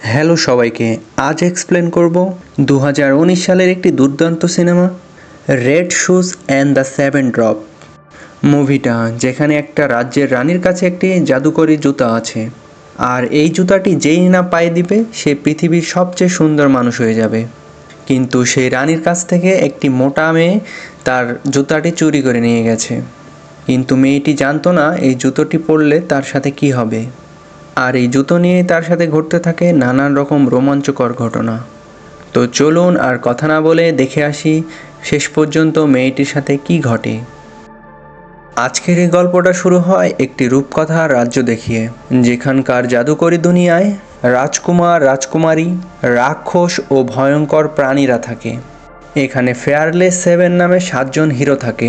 Hello সবাইকে, আজ explain করব 2019 সালের একটি দুর্দান্ত cinema red shoes and the seven drop মুভিটা, যেখানে একটা রাজ্যের রানীর কাছে একটি জাদুকরী জুতা আছে, আর এই জুতাটি যেই না পায়ে দিবে সে পৃথিবীর সবচেয়ে সুন্দর মানুষ হয়ে যাবে। কিন্তু সেই রানীর কাছ থেকে একটি মোটা মেয়ে তার জুতাটি চুরি করে নিয়ে গেছে, কিন্তু মেয়েটি জানতো না এই জুতোটি পরলে তার সাথে কি হবে। আর এই জুতো নিয়ে তার সাথে ঘটতে থাকে নানান রকম রোমাঞ্চকর ঘটনা। তো চলুন আর কথা না বলে দেখে আসি শেষ পর্যন্ত মেয়েটির সাথে কি ঘটে। আজকের এই গল্পটা শুরু হয় একটি রূপকথার রাজ্য দেখিয়ে, যেখানকার জাদুকরী দুনিয়ায় রাজকুমার, রাজকুমারী, রাক্ষস ও ভয়ঙ্কর প্রাণীরা থাকে। এখানে ফেয়ারলেস সেভেন নামে 7জন হিরো থাকে,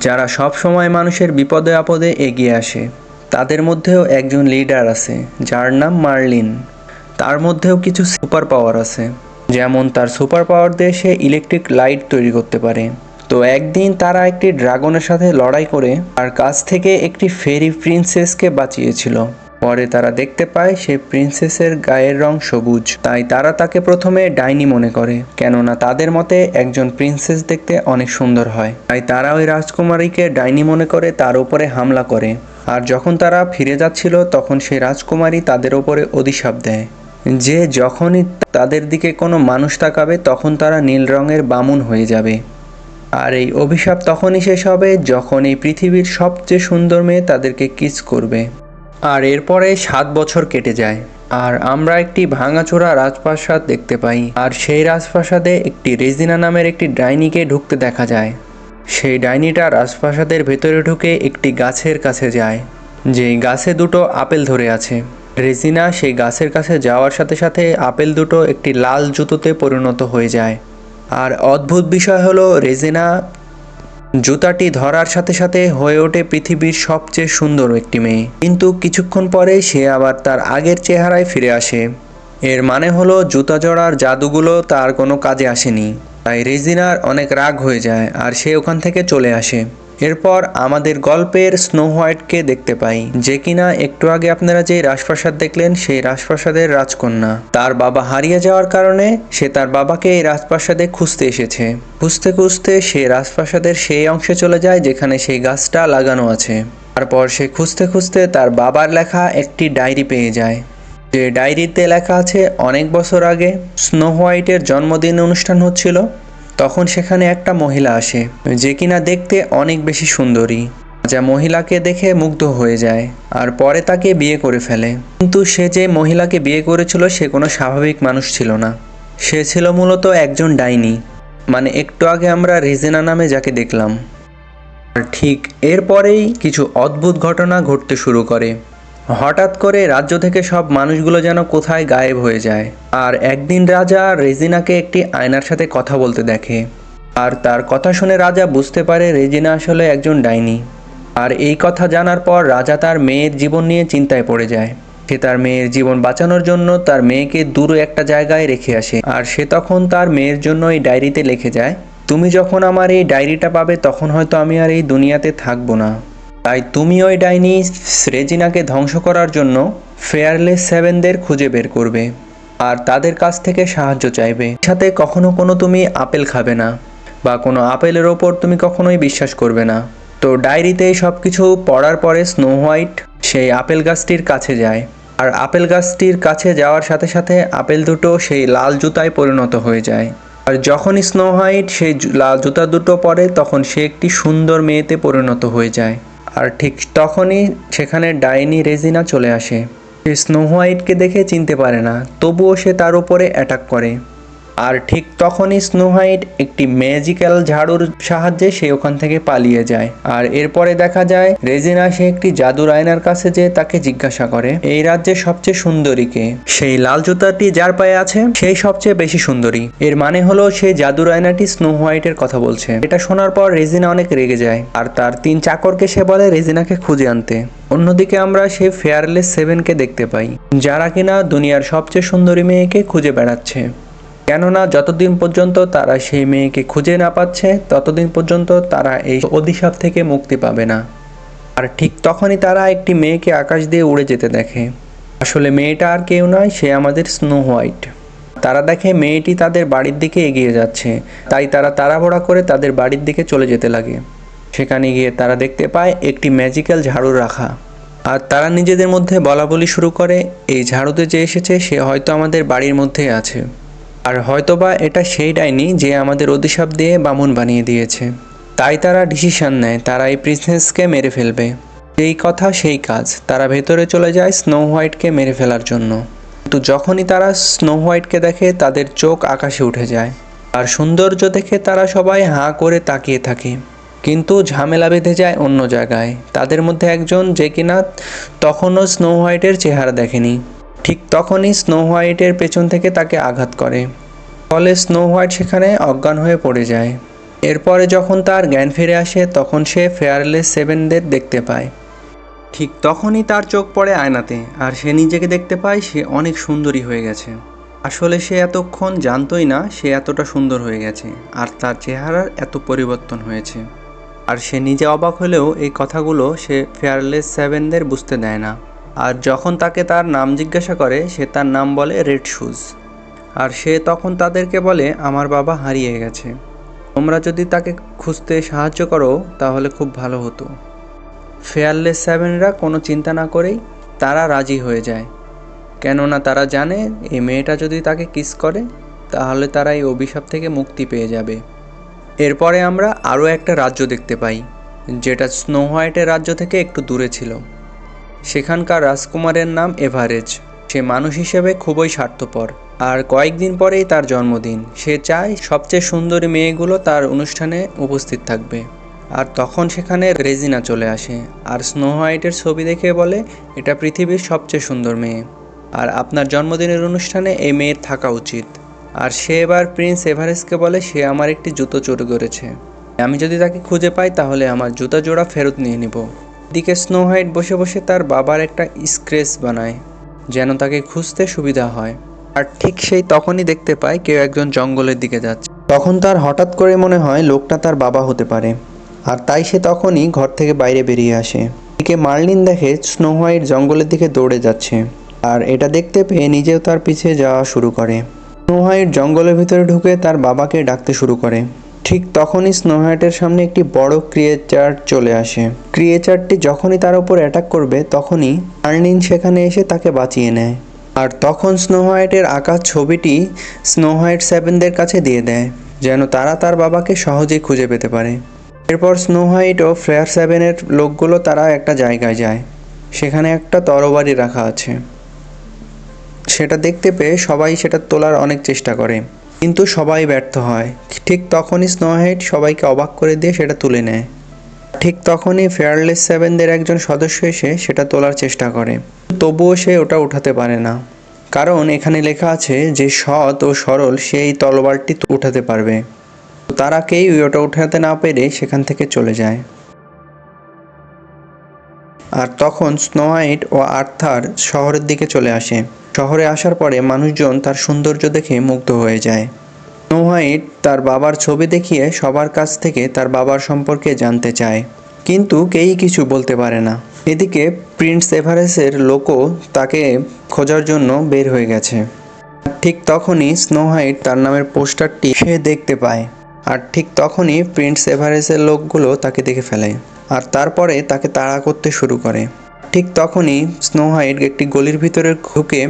যারা সব সময় মানুষের বিপদে আপদে এগিয়ে আসে। তাদের মধ্যেও একজন লিডার আছে যার নাম মার্লিন। তার মধ্যেও কিছু সুপার পাওয়ার আছে, যেমন তার সুপার পাওয়ার দিয়ে সে ইলেকট্রিক লাইট তৈরি করতে পারে। তো একদিন তারা একটি ড্রাগনের সাথে লড়াই করে তার কাছ থেকে একটি ফেরি প্রিন্সেসকে বাঁচিয়েছিল। পরে তারা দেখতে পায় সে প্রিন্সেসের গায়ের রং সবুজ, তাই তারা তাকে প্রথমে ডাইনি মনে করে, কেননা তাদের মতে একজন প্রিন্সেস দেখতে অনেক সুন্দর হয়। তাই তারা ওই রাজকুমারীকে ডাইনি মনে করে তার উপরে হামলা করে। আর যখন তারা ফিরে যাচ্ছিল তখন সেই রাজকুমারী তাদের ওপরে অভিশাপ দেয় যে যখনই তাদের দিকে কোনো মানুষ তাকাবে তখন তারা নীল রঙের বামুন হয়ে যাবে। আর এই অভিশাপ তখনই শেষ হবে যখন এই পৃথিবীর সবচেয়ে সুন্দর মেয়ে তাদেরকে কিস করবে। আর এরপরে 7 বছর কেটে যায়, আর আমরা একটি ভাঙাচোরা রাজপ্রাসাদ দেখতে পাই। আর সেই রাজপ্রাসাদে একটি রেজিনা নামের একটি ডাইনিকে ঢুকতে দেখা যায়। সেই ডাইনিটা রাজপ্রাসাদের ভেতরে ঢুকে একটি গাছের কাছে যায়, যেই গাছে দুটো আপেল ধরে আছে। রেজিনা সেই গাছের কাছে যাওয়ার সাথে সাথে আপেল দুটো একটি লাল জুতোতে পরিণত হয়ে যায়। আর অদ্ভুত বিষয় হলো, রেজিনা জুতাটি ধরার সাথে সাথে হয়ে ওঠে পৃথিবীর সবচেয়ে সুন্দর একটি মেয়ে। কিন্তু কিছুক্ষণ পরে সে আবার তার আগের চেহারায় ফিরে আসে। এর মানে হলো জুতা জড়ার জাদুগুলো তার কোনো কাজে আসেনি। তাই রেজিনার অনেক রাগ হয়ে যায় আর সে ওখান থেকে চলে আসে। এরপর আমাদের গল্পের স্নো হোয়াইটকে দেখতে পাই, যে কিনা একটু আগে আপনারা যে রাজপ্রাসাদ দেখলেন সেই রাজপ্রাসাদের রাজকন্যা। তার বাবা হারিয়ে যাওয়ার কারণে সে তার বাবাকে এই রাজপ্রাসাদে খুঁজতে এসেছে। খুঁজতে খুঁজতে সে রাজপ্রাসাদের সেই অংশে চলে যায় যেখানে সেই গাছটা লাগানো আছে। তারপর সে খুঁজতে খুঁজতে তার বাবার লেখা একটি ডায়েরি পেয়ে যায়, যে ডায়েরিতে লেখা আছে অনেক বছর আগে স্নো হোয়াইটের জন্মদিন অনুষ্ঠান হচ্ছিল, তখন সেখানে একটা মহিলা আসে যে কিনা দেখতে অনেক বেশি সুন্দরী, যা মহিলাকে দেখে মুগ্ধ হয়ে যায় আর পরে তাকে বিয়ে করে ফেলে। কিন্তু সে যে মহিলাকে বিয়ে করেছিল সে কোনো স্বাভাবিক মানুষ ছিল না, সে ছিল মূলত একজন ডাইনি, মানে একটু আগে আমরা রেজিনা নামে যাকে দেখলাম। আর ঠিক এরপরেই কিছু অদ্ভুত ঘটনা ঘটতে শুরু করে। হঠাৎ করে রাজ্য থেকে সব মানুষগুলো যেন কোথায় গায়েব হয়ে যায়। আর একদিন রাজা রেজিনাকে একটি আয়নার সাথে কথা বলতে দেখে, আর তার কথা শুনে রাজা বুঝতে পারে রেজিনা আসলে একজন ডাইনি। আর এই কথা জানার পর রাজা তার মেয়ের জীবন নিয়ে চিন্তায় পড়ে যায়। সে তার মেয়ের জীবন বাঁচানোর জন্য তার মেয়েকে দূরে একটা জায়গায় রেখে আসে। আর সে তখন তার মেয়ের জন্য এই ডায়েরিতে লিখে যায়, তুমি যখন আমার এই ডায়েরিটা পাবে তখন হয়তো আমি আর এই দুনিয়াতে থাকবো না, তাই তুমি ওই ডাইনি রেজিনাকে ধ্বংস করার জন্য ফেয়ারলেস সেভেনদের খুঁজে বের করবে আর তাদের কাছ থেকে সাহায্য চাইবে। সাথে কখনো কোনো তুমি আপেল খাবে না বা কোনো আপেলের ওপর তুমি কখনোই বিশ্বাস করবে না। তো ডায়েরিতে সব কিছু পড়ার পরে স্নো হোয়াইট সেই আপেল গাছটির কাছে যায়। আর আপেল গাছটির কাছে যাওয়ার সাথে সাথে আপেল দুটো সেই লাল জুতায় পরিণত হয়ে যায়। আর যখনই স্নো হোয়াইট সেই লাল জুতা দুটো পরে তখন সে একটি সুন্দর মেয়েতে পরিণত হয়ে যায়। আর ঠিক তখনই সেখানে ডাইনি রেজিনা চলে আসে। সে স্নো হোয়াইটকে দেখে চিনতে পারে না, তবুও সে তার উপরে অ্যাটাক করে। আর ঠিক তখনই স্নো হোয়াইট একটি ম্যাজিক্যাল ঝাড়ুর সাহায্যে সে ওখান থেকে পালিয়ে যায়। আর এরপরে দেখা যায় রেজিনা সে একটি জাদুর আয়নার কাছে যেয়ে তাকে জিজ্ঞাসা করে এই রাজ্যের সবচেয়ে সুন্দরী কে। সেই লাল জুতাটি যার পায়ে আছে সেই সবচেয়ে বেশি সুন্দরী। এর মানে হলো সেই জাদুর আয়নাটি স্নো হোয়াইটের কথা বলছে। এটা শোনার পর রেজিনা অনেক রেগে যায় আর তার 3 চাকরকে সে বলে রেজিনাকে খুঁজে আনতে। অন্যদিকে আমরা সেই ফেয়ারলেস সেভেনকে দেখতে পাই, যারা কিনা দুনিয়ার সবচেয়ে সুন্দরী মেয়েকে খুঁজে বেড়াচ্ছে। কেননা যতদিন পর্যন্ত তারা সেই মেয়েকে খুঁজে না পাচ্ছে ততদিন পর্যন্ত তারা এই অভিশাপ থেকে মুক্তি পাবে না। আর ঠিক তখনই তারা একটি মেয়েকে আকাশ দিয়ে উড়ে যেতে দেখে। আসলে মেয়েটা আর কেউ নয়, সে আমাদের স্নো হোয়াইট। তারা দেখে মেয়েটি তাদের বাড়ির দিকে এগিয়ে যাচ্ছে, তাই তারা তাড়াহুড়া করে তাদের বাড়ির দিকে চলে যেতে লাগে। সেখানে গিয়ে তারা দেখতে পায় একটি ম্যাজিক্যাল ঝাড়ু রাখা, আর তারা নিজেদের মধ্যে বলাবলি শুরু করে, এই ঝাড়ুতে যে এসেছে সে হয়তো আমাদের বাড়ির মধ্যেই আছে, আর হয়তোবা এটা সেই ডাইনি যে আমাদের অভিশাপ দিয়ে বামুন বানিয়ে দিয়েছে। তাই তারা ডিসিশন নেয় তারা এই প্রিন্সেসকে মেরে ফেলবে। যেই কথা সেই কাজ, তারা ভেতরে চলে যায় স্নো হোয়াইটকে মেরে ফেলার জন্য। কিন্তু যখনই তারা স্নো হোয়াইটকে দেখে তাদের চোখ আকাশে উঠে যায়, আর সৌন্দর্য দেখে তারা সবাই হাঁ করে তাকিয়ে থাকে। কিন্তু ঝামেলা বেঁধে যায় অন্য জায়গায়। তাদের মধ্যে একজন, যে কিনা তখনও স্নো হোয়াইটের চেহারা দেখেনি, ঠিক তখনই স্নো হোয়াইটের পেছন থেকে তাকে আঘাত করে। ফলে স্নো হোয়াইট সেখানে অজ্ঞান হয়ে পড়ে যায়। এরপরে যখন তার জ্ঞান ফিরে আসে তখন সে ফেয়ারলেস সেভেনদের দেখতে পায়। ঠিক তখনই তার চোখ পড়ে আয়নাতে, আর সে নিজেকে দেখতে পায় সে অনেক সুন্দরী হয়ে গেছে। আসলে সে এতক্ষণ জানতোই না সে এতটা সুন্দর হয়ে গেছে, আর তার চেহারার এত পরিবর্তন হয়েছে। আর সে নিজে অবাক হলেও এই কথাগুলো সে ফেয়ারলেস সেভেনদের বুঝতে দেয় না। আর যখন তাকে তার নাম জিজ্ঞাসা করে সে তার নাম বলে রেড শুজ। আর সে তখন তাদেরকে বলে, আমার বাবা হারিয়ে গেছে, তোমরা যদি তাকে খুঁজতে সাহায্য করো তাহলে খুব ভালো হতো। ফেয়ারলেস সেভেনরা কোনো চিন্তা না করেই তারা রাজি হয়ে যায়, কেননা তারা জানে এই মেয়েটা যদি তাকে কিস করে তাহলে তারা এই অভিশাপ থেকে মুক্তি পেয়ে যাবে। এরপরে আমরা আরও একটা রাজ্য দেখতে পাই, যেটা স্নো হোয়াইটের রাজ্য থেকে একটু দূরে ছিল। সেখানকার রাজকুমারের নাম এভারেজ। সে মানুষ হিসেবে খুবই স্বার্থপর, আর কয়েকদিন পরেই তার জন্মদিন। সে চায় সবচেয়ে সুন্দরী মেয়েগুলো তার অনুষ্ঠানে উপস্থিত থাকবে। আর তখন সেখানে রেজিনা চলে আসে, আর স্নো হোয়াইটের ছবি দেখে বলে, এটা পৃথিবীর সবচেয়ে সুন্দর মেয়ে, আর আপনার জন্মদিনের অনুষ্ঠানে এই মেয়ের থাকা উচিত। আর সে এবার প্রিন্স এভারেজকে বলে সে আমার একটি জুতো চুরি করেছে, আমি যদি তাকে খুঁজে পাই তাহলে আমার জুতা জোড়া ফেরত নিয়ে নিব। এদিকে স্নো হোয়াইট বসে বসে তার বাবার একটা স্ক্রেচ বানায় যেন তাকে খুঁজতে সুবিধা হয়। আর ঠিক সেই তখনই দেখতে পায় কেউ একজন জঙ্গলের দিকে যাচ্ছে। তখন তার হঠাৎ করে মনে হয় লোকটা তার বাবা হতে পারে, আর তাই সে তখনই ঘর থেকে বাইরে বেরিয়ে আসে। এদিকে মার্লিন দেখে স্নো হোয়াইট জঙ্গলের দিকে দৌড়ে যাচ্ছে, আর এটা দেখতে পেয়ে নিজেও তার পিছে যাওয়া শুরু করে। স্নো হোয়াইট জঙ্গলের ভিতরে ঢুকে তার বাবাকে ডাকতে শুরু করে। ঠিক তখনই স্নো হোয়াইটের সামনে একটি বড় ক্রিয়েচার চলে আসে। ক্রিয়েচারটি যখনই তার উপর অ্যাটাক করবে তখনই মার্লিন সেখানে এসে তাকে বাঁচিয়ে নেয়। আর তখন স্নো হোয়াইটের আঁকা ছবিটি স্নো হোয়াইট সেভেনদের কাছে দিয়ে দেয়, যেন তারা তার বাবাকে সহজেই খুঁজে পেতে পারে। এরপর স্নো হোয়াইট ও ফেয়ার সেভেনের লোকগুলো তারা একটা জায়গায় যায়, সেখানে একটা তরবারি রাখা আছে। সেটা দেখতে পেয়ে সবাই সেটা তোলার অনেক চেষ্টা করে, কিন্তু সবাই ব্যর্থ হয়। ঠিক তখনই স্নো হোয়াইট সবাইকে অবাক করে দিয়ে সেটা তুলে নেয়। ঠিক তখনই ফেয়ারলেস সেভেনদের একজন সদস্য এসে সেটা তোলার চেষ্টা করে, তবুও সে ওটা উঠাতে পারে না, কারণ এখানে লেখা আছে যে সৎ ও সরল সেই তলোয়ারটি উঠাতে পারবে। তারা কেউই ওটা উঠাতে না পেরে সেখান থেকে চলে যায়। আর তখন স্নো হোয়াইট ও আর্থার শহরের দিকে চলে আসে। শহরে আসার পরে মানুষজন তার সৌন্দর্য দেখে মুগ্ধ হয়ে যায়। স্নো হোয়াইট তার বাবার ছবি দেখিয়ে সবার কাছ থেকে তার বাবার সম্পর্কে জানতে চায়, কিন্তু কেউই কিছু বলতে পারে না। এদিকে প্রিন্স এভারেজের লোকও তাকে খোঁজার জন্য বের হয়ে গেছে। ঠিক তখনই স্নো হোয়াইট তার নামের পোস্টারটি সে দেখতে পায়, আর ঠিক তখনই প্রিন্স এভারেজের লোকগুলো তাকে দেখে ফেলে, আর তারপরে তাকে তাড়া করতে শুরু করে। ঠিক তখনই স্নো হোয়াইট একটি গলির ভিতরে ঢুকে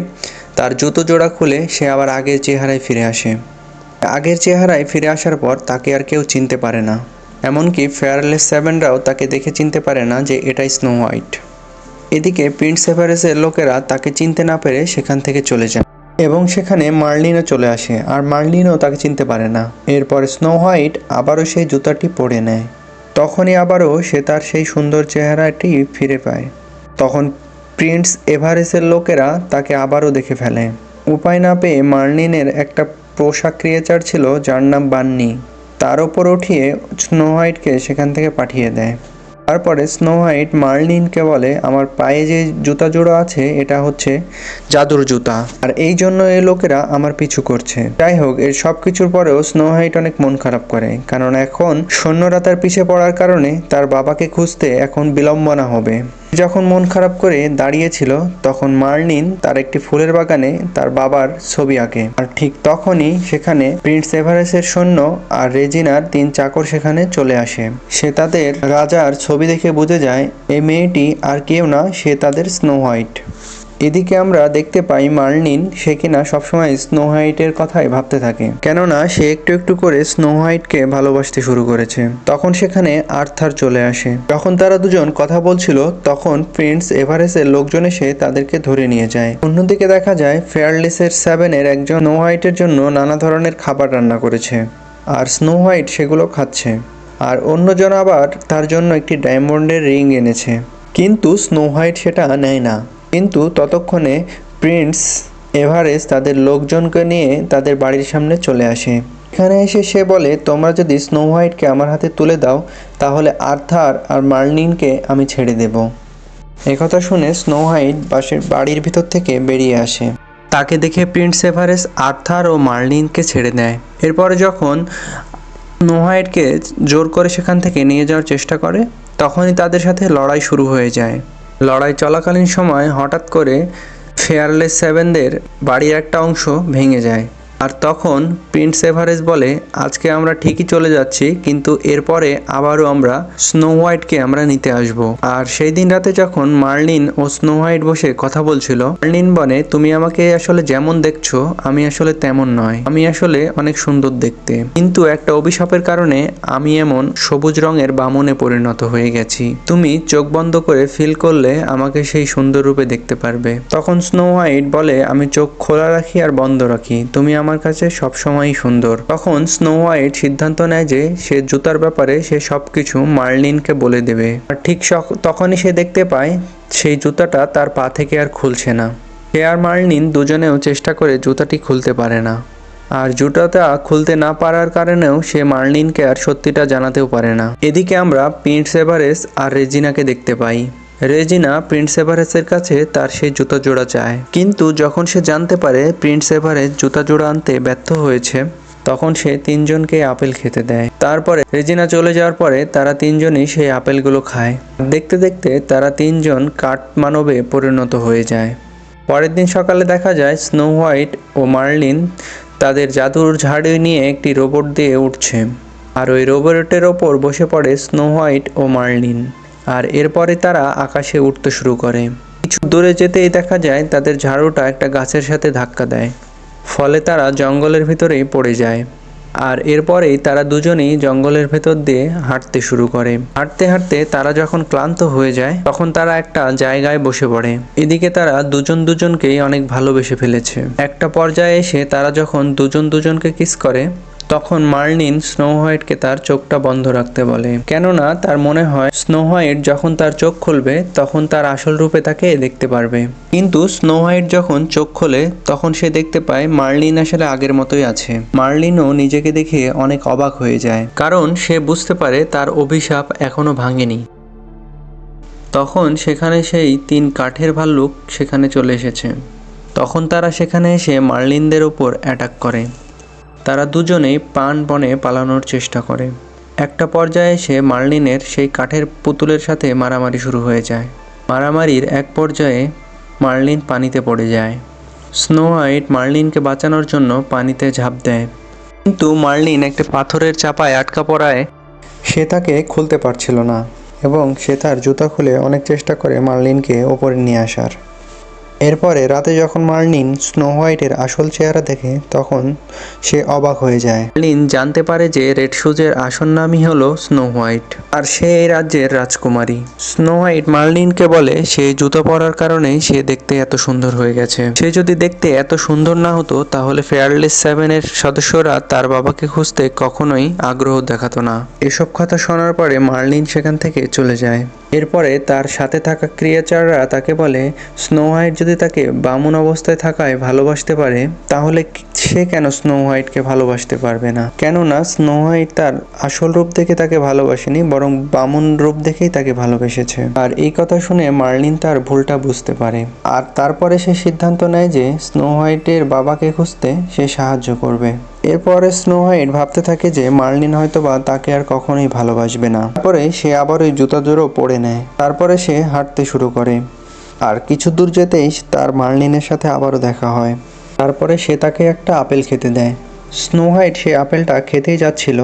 তার জুতো জোড়া খুলে সে আবার আগের চেহারায় ফিরে আসে। আগের চেহারায় ফিরে আসার পর তাকে আর কেউ চিনতে পারে না, এমনকি ফেয়ারলেস সেভেনরাও তাকে দেখে চিনতে পারে না যে এটাই স্নো হোয়াইট। এদিকে প্রিন্স এভারেজের লোকেরা তাকে চিনতে না পেরে সেখান থেকে চলে যায়, এবং সেখানে মার্লিনও চলে আসে, আর মার্লিনও তাকে চিনতে পারে না। এরপর স্নো হোয়াইট আবারও সেই জুতাটি পরে নেয়, তখনই আবারও সে তার সেই সুন্দর চেহারাটি ফিরে পায়। তখন প্রিন্স এভারেজের লোকেরা তাকে আবারও দেখে ফেলে। উপায় না পেয়ে মার্লিনের একটা পোষা ক্রিয়েচার ছিল যার নাম বান্নি, তার ওপর উঠিয়ে স্নো হোয়াইটকে সেখান থেকে পাঠিয়ে দেয়। তারপরে স্নো হোয়াইট মার্লিনকে বলে, আমার পায়ে যে জুতা জোড়া আছে এটা হচ্ছে জাদুর জুতা, আর এই জন্য এই লোকেরা আমার পিছু করছে। যাই হোক, এর সব কিছুর পরেও স্নো হোয়াইট অনেক মন খারাপ করে, কারণ এখন সৈন্যরা তার পিছে পড়ার কারণে তার বাবাকে খুঁজতে এখন বিলম্বনা হবে। যখন মন খারাপ করে দাঁড়িয়েছিল তখন মার্লিন তার একটি ফুলের বাগানে তার বাবার ছবি আঁকে। আর ঠিক তখনই সেখানে প্রিন্স এভারেস্টের সৈন্য আর রেজিনার 3 চাকর সেখানে চলে আসে। সে তাদের রাজার ছবি দেখে বুঝে যায় এই মেয়েটি আর কেউ না, সে তাদের স্নো হোয়াইট। এদিকে আমরা দেখতে পাই মার্লিন সে কিনা সবসময় স্নো হোয়াইটের কথাই ভাবতে থাকে, কেননা সে একটু একটু করে স্নো হোয়াইটকে ভালোবাসতে শুরু করেছে। তখন সেখানে আর্থার চলে আসে। যখন তারা দুজন কথা বলছিল তখন প্রিন্স এভারেস্টের লোকজন এসে তাদেরকে ধরে নিয়ে যায়। অন্যদিকে দেখা যায় ফেয়ারলেসের 7-এর একজন স্নো হোয়াইটের জন্য নানা ধরনের খাবার রান্না করেছে, আর স্নো হোয়াইট সেগুলো খাচ্ছে। আর অন্যজন আবার তার জন্য একটি ডায়মন্ডের রিং এনেছে, কিন্তু স্নো হোয়াইট সেটা নেয় না। কিন্তু ততক্ষণে প্রিন্স এভারেস্ট তাদের লোকজনকে নিয়ে তাদের বাড়ির সামনে চলে আসে। এখানে এসে সে বলে, তোমরা যদি স্নো হোয়াইটকে আমার হাতে তুলে দাও তাহলে আর্থার আর মার্লিনকে আমি ছেড়ে দেব। একথা শুনে স্নো হোয়াইট বাড়ির ভিতর থেকে বেরিয়ে আসে। তাকে দেখে প্রিন্স এভারেস্ট আর্থার ও মার্লিনকে ছেড়ে দেয়। এরপরে যখন স্নো হোয়াইটকে জোর করে সেখান থেকে নিয়ে যাওয়ার চেষ্টা করে তখনই তাদের সাথে লড়াই শুরু হয়ে যায়। লড়াই চলাকালীন সময় হঠাৎ করে ফেয়ারলেস 7-দের বাড়ির একটা অংশ ভেঙে যায়। আর তখন প্রিন্স এভারেস্ট বলে, আজকে আমরা ঠিকই চলে যাচ্ছি, কিন্তু এরপরে আবারও আমরা স্নো হোয়াইটকে আমরা নিতে আসব। আর সেই দিন রাতে যখন মার্লিন ও স্নো হোয়াইট বসে কথা বলছিল, মার্লিন বলে, তুমি আমাকে আসলে যেমন দেখছো আমি আসলে তেমন নয়, আমি আসলে অনেক সুন্দর দেখতে, কিন্তু একটা অভিশাপের কারণে আমি এমন সবুজ রঙের বামনে পরিণত হয়ে গেছি। তুমি চোখ বন্ধ করে ফিল করলে আমাকে সেই সুন্দর রূপে দেখতে পারবে। তখন স্নো হোয়াইট বলে, আমি চোখ খোলা রাখি আর বন্ধ রাখি, তুমি আমার কাছে সবসময়ই সুন্দর। তখন স্নো হোয়াইট সিদ্ধান্ত নেয় যে সে জুতার ব্যাপারে সে সবকিছু মার্লিনকে বলে দেবে। আর ঠিক তখনই সে দেখতে পায় সেই জুতাটা তার পা থেকে আর খুলছে না। সে আর মার্লিন দুজনেও চেষ্টা করে জুতাটি খুলতে পারে না। আর জুতাটা খুলতে না পারার কারণেও সে মার্লিনকে আর সত্যিটা জানাতেও পারে না। এদিকে আমরা প্রিন্স এভারেস্ট আর রেজিনাকে দেখতে পাই। রেজিনা প্রিন্স এভারেস্টের কাছে তার সেই জুতা জোড়া চায়, কিন্তু যখন সে জানতে পারে প্রিন্স এভারেস্ট জুতা জোড়া আনতে ব্যর্থ হয়েছে তখন সে 3জনকে আপেল খেতে দেয়। তারপরে রেজিনা চলে যাওয়ার পরে তারা 3জনই সেই আপেলগুলো খায়। দেখতে দেখতে তারা 3জন কাঠমানবে পরিণত হয়ে যায়। পরের দিন সকালে দেখা যায় স্নো হোয়াইট ও মার্লিন তাদের জাদুর ঝাড়ি নিয়ে একটি রোবট দিয়ে উঠছে, আর ওই রোবটের ওপর বসে পড়ে স্নো হোয়াইট ও মার্লিন। আর এরপরে তারা আকাশে উঠতে শুরু করে। কিছু দূরে যেতেই দেখা যায় তাদের ঝাড়ুটা একটা গাছের সাথে ধাক্কা দেয়, ফলে তারা জঙ্গলের ভিতরেই পড়ে যায়। আর এরপরেই তারা দুজনেই জঙ্গলের ভেতর দিয়ে হাঁটতে শুরু করে। হাঁটতে হাঁটতে তারা যখন ক্লান্ত হয়ে যায় তখন তারা একটা জায়গায় বসে পড়ে। এদিকে তারা দুজনকেই অনেক ভালোবেসে ফেলেছে। একটা পর্যায়ে এসে তারা যখন দুজনকে কিস করে তখন মার্লিন স্নো হোয়াইটকে তার চোখটা বন্ধ রাখতে বলে, কেননা তার মনে হয় স্নো হোয়াইট যখন তার চোখ খুলবে তখন তার আসল রূপে তাকে দেখতে পারবে। কিন্তু স্নো হোয়াইট যখন চোখ খোলে তখন সে দেখতে পায় মার্লিন আসলে আগের মতোই আছে। মার্লিনও নিজেকে দেখে অনেক অবাক হয়ে যায়, কারণ সে বুঝতে পারে তার অভিশাপ এখনো ভাঙেনি। তখন সেখানে সেই 3 কাঠের ভাল্লুক সেখানে চলে এসেছে। তখন তারা সেখানে এসে মার্লিনদের উপর অ্যাটাক করে। তারা দুজনেই প্রাণপণে পালানোর চেষ্টা করে। একটা পর্যায়ে এসে মার্লিনের সেই কাঠের পুতুলের সাথে মারামারি শুরু হয়ে যায়। মারামারির এক পর্যায়ে মার্লিন পানিতে পড়ে যায়। স্নো হোয়াইট মার্লিনকে বাঁচানোর জন্য পানিতে ঝাঁপ দেয়, কিন্তু মার্লিন একটা পাথরের চাপায় আটকা পড়ায় সে তাকে খুলতে পারছিল না, এবং সে তার জুতা খুলে অনেক চেষ্টা করে মার্লিনকে ওপরে নিয়ে আসার। এরপরে রাতে যখন মার্লিন স্নো হোয়াইটের আসল চেহারা দেখে তখন সে অবাক হয়ে যায়। মার্লিন জানতে পারে যে রেড শুজের আসল নামই হলো স্নো হোয়াইট, আর সে এই রাজ্যের রাজকুমারী। স্নো হোয়াইট মার্লিনকে বলে সে জুতো পরার কারণেই সে দেখতে এত সুন্দর হয়ে গেছে। সে যদি দেখতে এত সুন্দর না হতো তাহলে ফেয়ারলেস 7-এর সদস্যরা তার বাবাকে খুঁজতে কখনোই আগ্রহ দেখাতো না। এসব কথা শোনার পরে মার্লিন সেখান থেকে চলে যায়। এরপরে তার সাথে থাকা ক্রিয়েচাররা তাকে বলে, স্নো হোয়াইট যদি তাকে বামুন অবস্থায় থাকায় ভালোবাসতে পারে, তাহলে সে কেন স্নো হোয়াইটকে ভালোবাসতে পারবে না? কেননা স্নো হোয়াইট তার আসল রূপ দেখে তাকে ভালোবাসেনি, বরং বামুন রূপ দেখেই তাকে ভালোবেসেছে। আর এই কথা শুনে মার্লিন তার ভুলটা বুঝতে পারে, আর তারপরে সে সিদ্ধান্ত নেয় যে স্নো হোয়াইটের বাবাকে খুঁজতে সে সাহায্য করবে। এরপরে স্নো হোয়াইট ভাবতে থাকে যে মার্লিন হয়তোবা তাকে আর কখনোই ভালোবাসবে না। তারপরে সে আবার ওই জুতা জোড়ও পরে নেয়। তারপরে সে হাঁটতে শুরু করে, আর কিছু দূর যেতেই তার মার্লিনের সাথে আবারও দেখা হয়। তারপরে সে তাকে একটা আপেল খেতে দেয়। স্নো হোয়াইট সেই আপেলটা খেতেই যাচ্ছিল,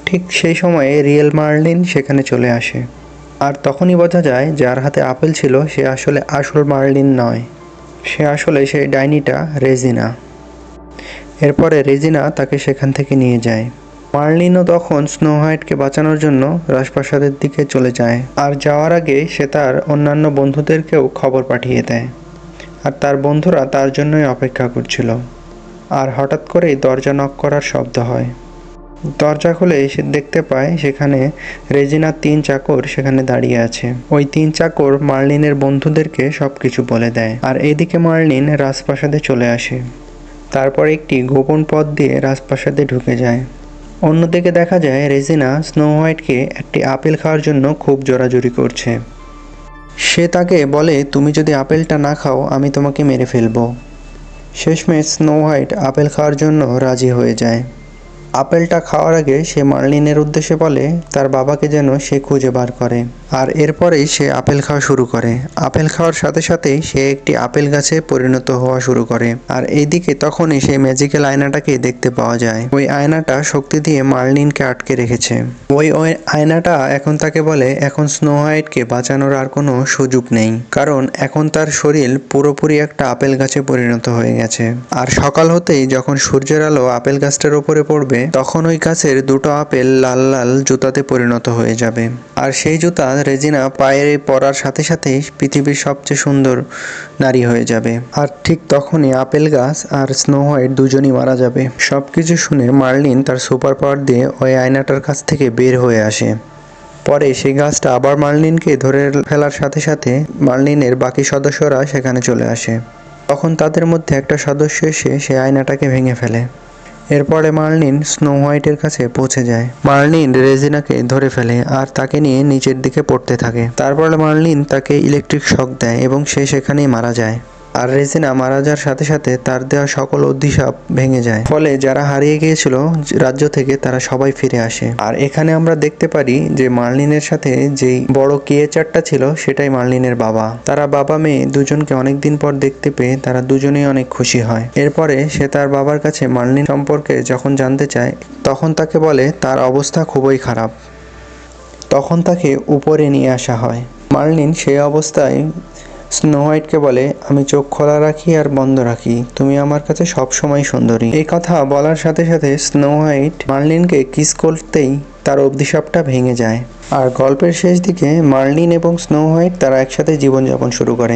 ঠিক সেই সময়ে রিয়েল মার্লিন সেখানে চলে আসে। আর তখনই বোঝা যায় যার হাতে আপেল ছিল সে আসলে আসল মার্লিন নয়, সে আসলে সেই ডাইনিটা রেজিনা। এরপরে রেজিনা তাকে সেখান থেকে নিয়ে যায়। মার্লিনও তখন স্নো হোয়াইটকে বাঁচানোর জন্য রাজপ্রাসাদের দিকে চলে যায়, আর যাওয়ার আগে সে তার অন্যান্য বন্ধুদেরকেও খবর পাঠিয়ে দেয়, আর তার বন্ধুরা তার জন্যই অপেক্ষা করছিল। আর হঠাৎ করেই দরজা নক করার শব্দ হয়। দরজা খুলে সে দেখতে পায় সেখানে রেজিনার 3 চাকর সেখানে দাঁড়িয়ে আছে। ওই 3 চাকর মার্লিনের বন্ধুদেরকে সবকিছু বলে দেয়, আর এদিকে মার্লিন রাজপ্রাসাদে চলে আসে। তারপর একটি গোপন পথ দিয়ে রাজপ্রাসাদে ঢুকে যায়। অন্যদিকে দেখা যায় রেজিনা স্নো হোয়াইটকে একটি আপেল খাওয়ার জন্য খুব জোরাজুরি করছে। সে তাকে বলে, তুমি যদি আপেলটা না খাও আমি তোমাকে মেরে ফেলবো। শেষমেশ স্নো হোয়াইট আপেল খাওয়ার জন্য রাজি হয়ে যায়। আপেলটা খাওয়ার আগে সে মার্লিনের উদ্দেশ্যে বলে তার বাবাকে যেন সে খুঁজে বার করে, আর এরপরেই সে আপেল খাওয়া শুরু করে। আপেল খাওয়ার সাথে সাথেই সে একটি আপেল গাছে পরিণত হওয়া শুরু করে। আর এইদিকে তখনই সেই ম্যাজিক্যাল আয়নাটাকে দেখতে পাওয়া যায়। ওই আয়নাটা শক্তি দিয়ে মার্লিনকে আটকে রেখেছে। ওই আয়নাটা এখন তাকে বলে এখন স্নো হোয়াইটকে বাঁচানোর আর কোনো সুযোগ নেই, কারণ এখন তার শরীর পুরোপুরি একটা আপেল গাছে পরিণত হয়ে গেছে। আর সকাল হতেই যখন সূর্যের আলো আপেল গাছটার উপরে পড়বে, তখন ওই গাছের 2টো আপেল লাল লাল জুতাতে পরিণত হয়ে যাবে। আর সেই জুতা রেজিনা পায়ে পরার সাথে সাথেই পৃথিবীর সবচেয়ে সুন্দর নারী হয়ে যাবে। আর ঠিক তখনই আপেল গাছ আর স্নো হোয়াইট দুজনই মারা যাবে। সবকিছু শুনে মার্লিন তার সুপার পাওয়ার দিয়ে ওই আয়নাটার কাছ থেকে বের হয়ে আসে। পরে সেই গাছটা আবার মার্লিনকে ধরে ফেলার সাথে সাথে মার্লিনের বাকি সদস্যরা সেখানে চলে আসে। তখন তাদের মধ্যে একটা সদস্য এসে সেই আয়নাটাকে ভেঙে ফেলে। এরপরে মার্লিন স্নো হোয়াইটের কাছে পৌঁছে যায়। মার্লিন রেজিনাকে ধরে ফেলে আর তাকে নিয়ে নিচের দিকে পড়তে থাকে। তারপরে মার্লিন তাকে ইলেকট্রিক শক দেয় এবং সে সেখানেই মারা যায়। আর রেজিনা মারা যাওয়ার সাথে সাথে তার দেওয়া সকল অভিশাপ ভেঙে যায়। ফলে যারা হারিয়ে গিয়েছিল রাজ্য থেকে তারা সবাই ফিরে আসে। আর এখানে আমরা দেখতে পারি যে মার্লিনের সাথে যেই বড় ক্রিয়েচারটা ছিল সেটাই মার্লিনের বাবা। তারা বাবা মেয়ে দুজনকে অনেকদিন পর দেখতে পেয়ে তারা দুজনেই অনেক খুশি হয়। এরপরে সে তার বাবার কাছে মার্লিন সম্পর্কে যখন জানতে চায়, তখন তাকে বলে তার অবস্থা খুবই খারাপ। তখন তাকে উপরে নিয়ে আসা হয়। মার্লিন সেই অবস্থায় স্নো হোয়াইটকে বলে, আমি চোখ খোলা রাখি আর বন্ধ রাখি, তুমি আমার কাছে সবসময় সুন্দরী। এই কথা বলার সাথে সাথে স্নো হোয়াইট মার্লিনকে কিস করতেই তার অভিশাপটা ভেঙে যায়। আর গল্পের শেষ দিকে মার্লিন এবং স্নো হোয়াইট তারা একসাথে জীবনযাপন শুরু করে।